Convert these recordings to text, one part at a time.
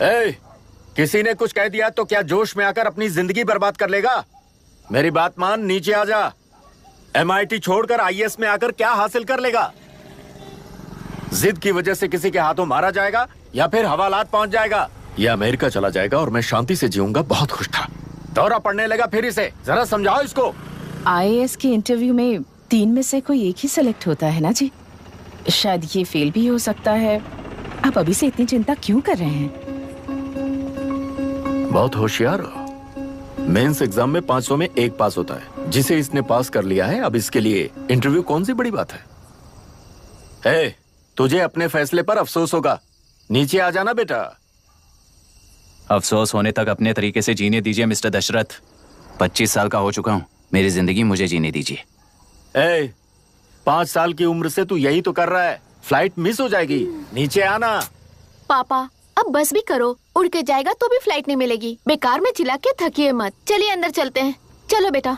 ए, किसी ने कुछ कह दिया तो क्या जोश में आकर अपनी जिंदगी बर्बाद कर लेगा? मेरी बात मान, नीचे आ जा। MIT छोड़कर IAS में आकर क्या हासिल कर लेगा? जिद की वजह से किसी के हाथों मारा जाएगा या फिर हवालात पहुंच जाएगा या अमेरिका चला जाएगा और मैं शांति से जीऊंगा। बहुत खुश था। दौरा पड़ने लगा फिर इसे। जरा समझाओ इसको। IAS के इंटरव्यू में 3 में से कोई एक ही सेलेक्ट होता है ना जी? शायद ये फेल भी हो सकता है। आप अभी से इतनी चिंता क्यों कर रहे हैं? बहुत होशियार हो। मेंस एग्जाम में 500 में 1 पास होता है, जिसे इसने पास कर लिया है। अब इसके लिए इंटरव्यू कौन सी बड़ी बात है? तुझे अपने फैसले पर अफसोस होगा। नीचे आ जाना बेटा। अफसोस होने तक अपने तरीके से जीने दीजिए मिस्टर दशरथ। 25 साल का हो चुका हूँ, मेरी जिंदगी मुझे जीने दीजिए। 5 साल की उम्र से तू यही तो कर रहा है। फ्लाइट मिस हो जाएगी। नीचे आना। पापा अब बस भी करो, उड़ के जाएगा तो भी फ्लाइट नहीं मिलेगी। बेकार में चिल्ला के थकिए मत। चलिए अंदर चलते हैं। चलो बेटा।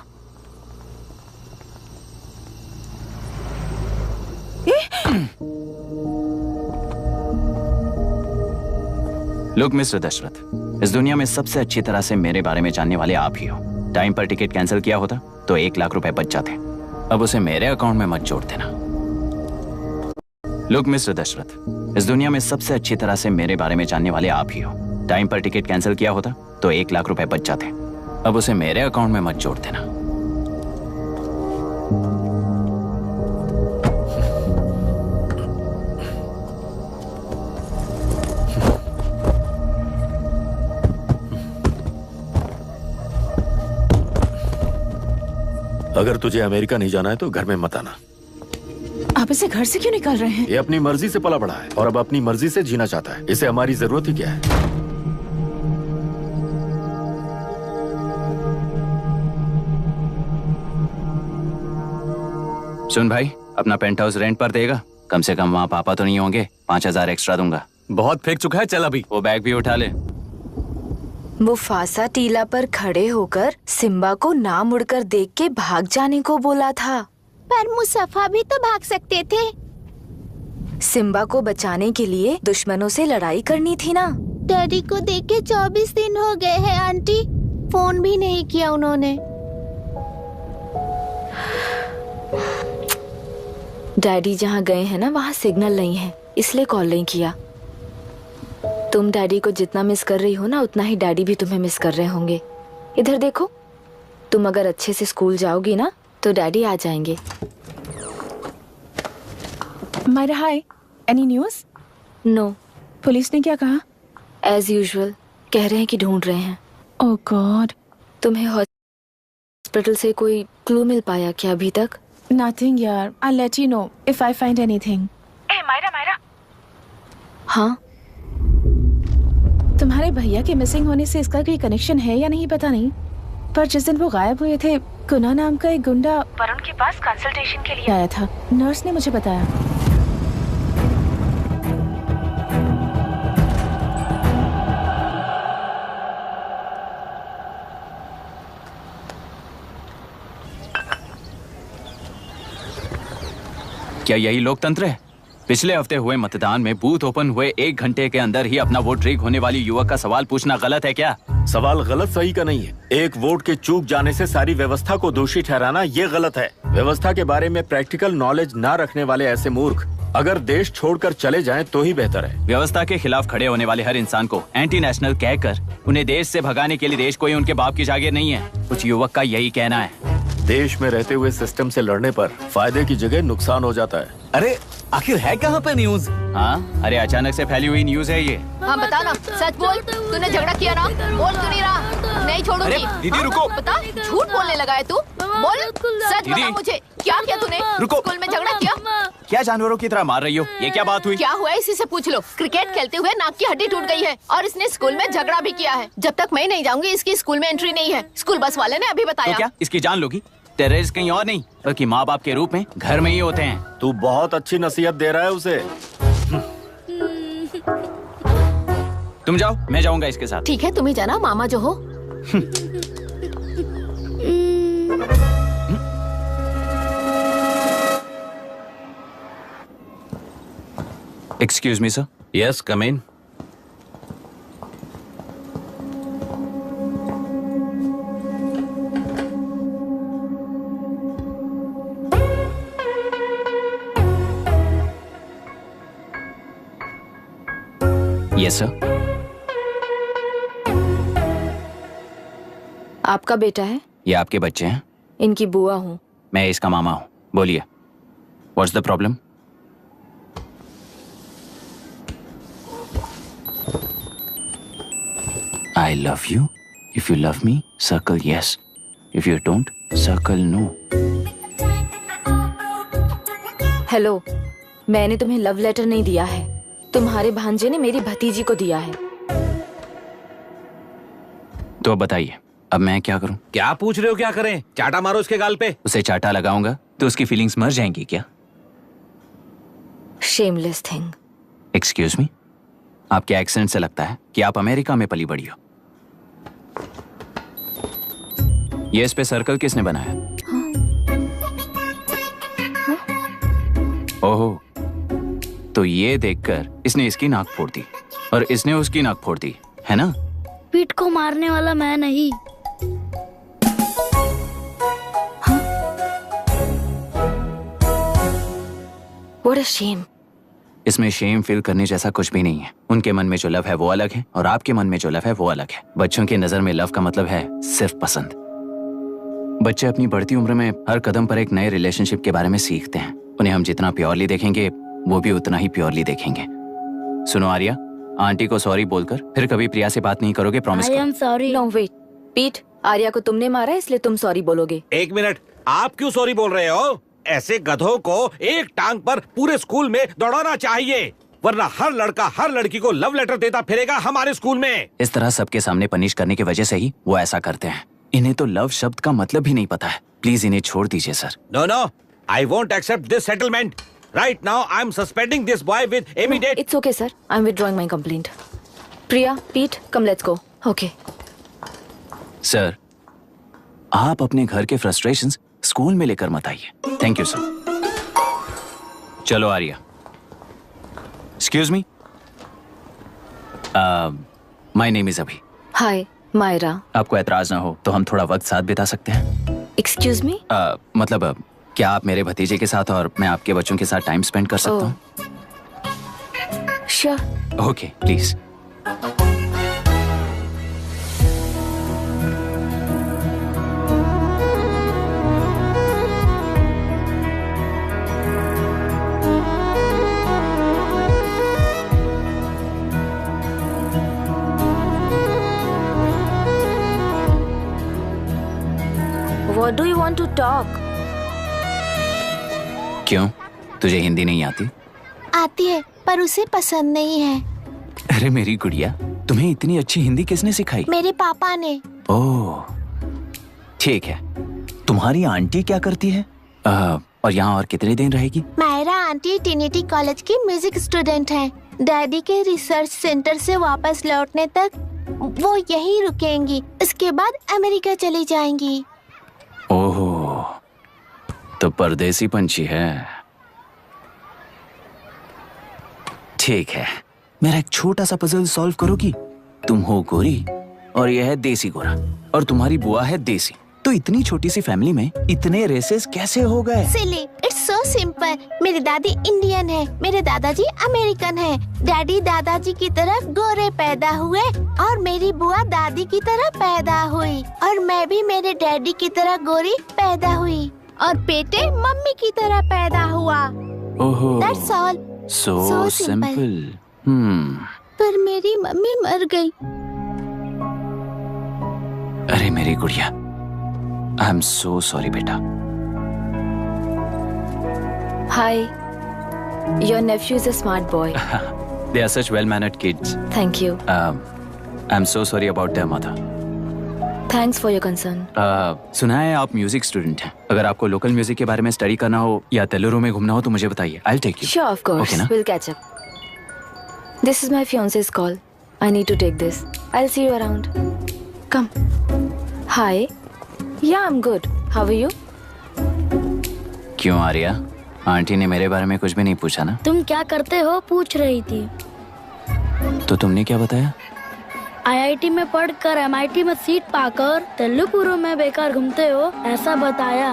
लुक मिस्टर दशरथ, इस दुनिया में सबसे अच्छी तरह से मेरे बारे में जानने वाले आप ही हो। टाइम पर टिकट कैंसिल किया होता तो 1 लाख रुपए बच जाते। अब उसे मेरे अकाउंट में मत जोड़ देना। लुक मिस्टर दशरथ, इस दुनिया में सबसे अच्छी तरह से मेरे बारे में जानने वाले आप ही हो। टाइम पर टिकट कैंसिल किया होता तो 1 लाख रुपए बच जाते। अब उसे मेरे अकाउंट में मत जोड़ देना। अगर तुझे अमेरिका नहीं जाना है तो घर में मत आना। आप इसे घर से क्यों निकाल रहे हैं? ये अपनी मर्जी से पला बड़ा है और अब अपनी मर्जी से जीना चाहता है। इसे हमारी जरूरत ही क्या है? सुन भाई, अपना पेंट हाउस रेंट पर देगा? कम से कम वहाँ पापा तो नहीं होंगे। 5000 एक्स्ट्रा दूंगा। बहुत फेंक चुका है, चल अभी। वो बैग भी उठा ले। मुफासा टीला पर खड़े होकर सिम्बा को ना मुड़कर देख के भाग जाने को बोला था। पर मुसफ़ा भी तो भाग सकते थे। सिम्बा को बचाने के लिए दुश्मनों से लड़ाई करनी थी ना। डैडी को देखे 24 दिन हो गए हैं आंटी। फोन भी नहीं किया उन्होंने। डैडी जहाँ गए हैं ना, वहाँ सिग्नल नहीं है, इसलिए कॉल नहीं किया। तुम डैडी को जितना मिस कर रही हो ना, उतना ही डैडी भी तुम्हें मिस कर रहे होंगे। इधर देखो, तुम अगर अच्छे से स्कूल जाओगी ना तो डैडी आ जाएंगे। मायरा हाय, एनी न्यूज़? नो। पुलिस ने क्या कहा? एज यूजुअल कह रहे हैं कि ढूंढ रहे हैं। ओह गॉड। तुम्हें हॉस्पिटल से कोई क्लू मिल पाया क्या अभी तक? नथिंग यार, I let you know if I find anything. Myra. हाँ, तुम्हारे भैया के मिसिंग होने से इसका कोई कनेक्शन है या नहीं पता नहीं, पर जिस दिन वो गायब हुए थे, कुना नाम का एक गुंडा वरुण के पास कंसल्टेशन के लिए आया था। नर्स ने मुझे बताया। क्या यही लोकतंत्र है? पिछले हफ्ते हुए मतदान में बूथ ओपन हुए 1 घंटे के अंदर ही अपना वोट रीक होने वाली युवक का सवाल पूछना गलत है क्या? सवाल गलत सही का नहीं है। एक वोट के चूक जाने से सारी व्यवस्था को दोषी ठहराना ये गलत है। व्यवस्था के बारे में प्रैक्टिकल नॉलेज ना रखने वाले ऐसे मूर्ख अगर देश छोड़कर चले जाएं तो ही बेहतर है। व्यवस्था के खिलाफ खड़े होने वाले हर इंसान को एंटी नेशनल कहकर उन्हें देश से भगाने के लिए देश कोई उनके बाप की जागीर नहीं है। कुछ युवक का यही कहना है। देश में रहते हुए सिस्टम से लड़ने पर फायदे की जगह नुकसान हो जाता है। अरे आखिर है कहाँ पे न्यूज? हाँ, अरे अचानक से फैली हुई न्यूज है ये। हाँ बता ना, सच बोल। तूने झगड़ा किया ना? बोल क्यों नहीं रहा? नहीं छोड़ूंगी। अरे दीदी रुको। बता, झूठ बोलने लगा है तू। बोल, सच बता मुझे, क्या किया तूने? रुको। स्कूल में झगड़ा किया? क्या जानवरों की तरह मार रही हो? ये क्या बात हुई? क्या हुआ है इसी से पूछ लो। क्रिकेट खेलते हुए नाक की हड्डी टूट गई है और इसने स्कूल में झगड़ा भी किया है। जब तक मैं नहीं जाऊंगी इसकी स्कूल में एंट्री नहीं है। स्कूल बस वाले ने अभी तो बताया। क्या इसकी जान लोगी? टेररिस्ट कहीं और नहीं बल्कि माँ बाप के रूप में घर में ही होते हैं। तू बहुत अच्छी नसीहत दे रहा है उसे। तुम जाओ, मैं जाऊंगा इसके साथ। ठीक है, तुम ही जाना, मामा जो हो। Excuse me sir. Yes, come in. Yes sir. आपका बेटा है? ये आपके बच्चे हैं? इनकी बुआ हूँ। मैं इसका मामा हूँ। बोलिए, what's the problem? I love you. If you love me, circle yes. If you don't, circle no. Hello, मैंने तुम्हें लव लेटर नहीं दिया है। तुम्हारे भांजे ने मेरी भतीजी को दिया है। तो अब बताइए, अब मैं क्या करूं? क्या पूछ रहे हो? क्या करें? चाटा मारो उसके गाल पे। उसे चाटा लगाऊंगा तो उसकी फीलिंग्स मर जाएंगी क्या? Shameless thing. एक्सक्यूज मी, आपके एक्सेंट से लगता है कि आप अमेरिका में पली बड़ी हो। ये इस पे सर्कल किसने बनाया? ओहो, तो ये देखकर इसने इसकी नाक फोड़ दी और इसने उसकी नाक फोड़ दी, है ना? पीठ को मारने वाला मैं नहीं। What a shame. इसमें शेम फील करने जैसा कुछ भी नहीं है। उनके मन में जो लव है वो अलग है और आपके मन में जो लव है वो अलग है। बच्चों की नजर में लव का मतलब है सिर्फ पसंद। बच्चे अपनी बढ़ती उम्र में हर कदम पर एक नए रिलेशनशिप के बारे में सीखते हैं। उन्हें हम जितना प्योरली देखेंगे वो भी उतना ही प्योरली देखेंगे। सुनो आर्या, आंटी को सॉरी बोलकर फिर कभी प्रिया से बात नहीं करोगे, प्रॉमिस आई करो। Am sorry. No wait. पीट, आर्या को तुमने मारा इसलिए तुम सॉरी बोलोगे। एक मिनट, आप क्यों सॉरी बोल रहे हो? ऐसे गधों को एक टांग पर पूरे स्कूल में दौड़ाना चाहिए, वरना हर लड़का हर लड़की को लव लेटर देता फिरेगा हमारे स्कूल में। इस तरह सबके सामने पनिश करने की वजह से ही वो ऐसा करते हैं। इन्हें तो लव शब्द का मतलब भी नहीं पता है। प्लीज इन्हें छोड़ दीजिए sir. No no, I won't accept this settlement. Right now I am suspending this boy with immediate. It's okay sir. I'm withdrawing my complaint. Priya, Pete, come let's go. Okay. Sir, आप अपने घर के frustrations school में लेकर मत आइए। Thank you sir. चलो Arya. Excuse me, my name is Abhi. Hi, Myra. आपको एतराज ना हो तो हम थोड़ा वक्त साथ बिता सकते हैं? Excuse me? मतलब क्या आप मेरे भतीजे के साथ और मैं आपके बच्चों के साथ टाइम स्पेंड कर सकता हूँ? Sure. Okay, please. What do you want to talk? क्यों, तुझे हिंदी नहीं आती? आती है पर उसे पसंद नहीं है। अरे मेरी गुड़िया, तुम्हें इतनी अच्छी हिंदी किसने सिखाई? मेरे पापा ने। ओह, ठीक है। तुम्हारी आंटी क्या करती है? और यहाँ और कितने दिन रहेगी? मायरा आंटी ट्रिनिटी कॉलेज की म्यूजिक स्टूडेंट हैं। डैडी के रिसर्च सेंटर से वापस लौटने तक वो यहीं रुकेंगी। इसके बाद अमेरिका चली जाएंगी। ओह, तो परदेसी पंछी है। ठीक है, मेरा एक छोटा सा पजल सॉल्व करोगी? तुम हो गोरी और यह है देसी गोरा और तुम्हारी बुआ है देसी। तो इतनी छोटी सी फैमिली में इतने रेसेस कैसे हो गए? सिली, इट्स सो सिंपल। मेरी दादी इंडियन है, मेरे दादाजी अमेरिकन है। डैडी दादाजी की तरह गोरे पैदा हुए और मेरी बुआ दादी की तरह पैदा हुई और मैं भी मेरे डैडी की तरह गोरी पैदा हुई और बेटे मम्मी की तरह पैदा हुआ। ओहो, That's all. so So simple. simple. पर मेरी मम्मी मर गई। अरे मेरी गुड़िया, आई एम सो सॉरी बेटा। Hi. Your nephew is a smart boy. They are such well-mannered kids. Thank you. I'm so sorry about their mother. Thanks for your concern. सुना है आप म्यूजिक स्टूडेंट हैं। अगर आपको लोकल म्यूजिक के बारे में स्टडी करना हो या तेलुरु में घूमना हो तो मुझे बताइए। I'll take you. Sure, of course. Okay, ना? We'll catch up. This is my fiance's call. I need to take this. I'll see you around. Come. Hi. Yeah, I'm good. How are you? क्यों Arya, aunty ने मेरे बारे में कुछ भी नहीं पूछा ना? तुम क्या करते हो पूछ रही थी। तो तुमने क्या बताया? आईआईटी में पढ़कर एमआईटी में सीट पाकर तेलुगु में बेकार घूमते हो ऐसा बताया।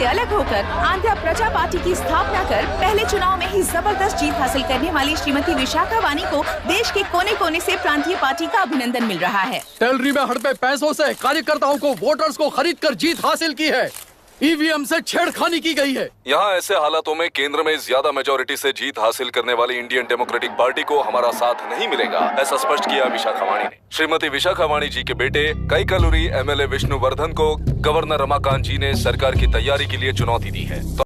से अलग होकर आंध्र प्रजा पार्टी की स्थापना कर पहले चुनाव में ही जबरदस्त जीत हासिल करने वाली श्रीमती विशाखा वानी को देश के कोने कोने से प्रांतीय पार्टी का अभिनंदन मिल रहा है। टेलरी में हड़पे पैसों से कार्यकर्ताओं को वोटर्स को खरीद कर जीत हासिल की है। ईवीएम से छेड़खानी की गई है। यहाँ ऐसे हालातों में केंद्र में ज्यादा मेजोरिटी से जीत हासिल करने वाली इंडियन डेमोक्रेटिक पार्टी को हमारा साथ नहीं मिलेगा, ऐसा स्पष्ट किया विशाखा वाणी ने। श्रीमती विशाखा वाणी जी के बेटे कैकलुरी एमएलए विष्णुवर्धन को गवर्नर रमाकांत जी ने सरकार की तैयारी के लिए चुनौती दी है।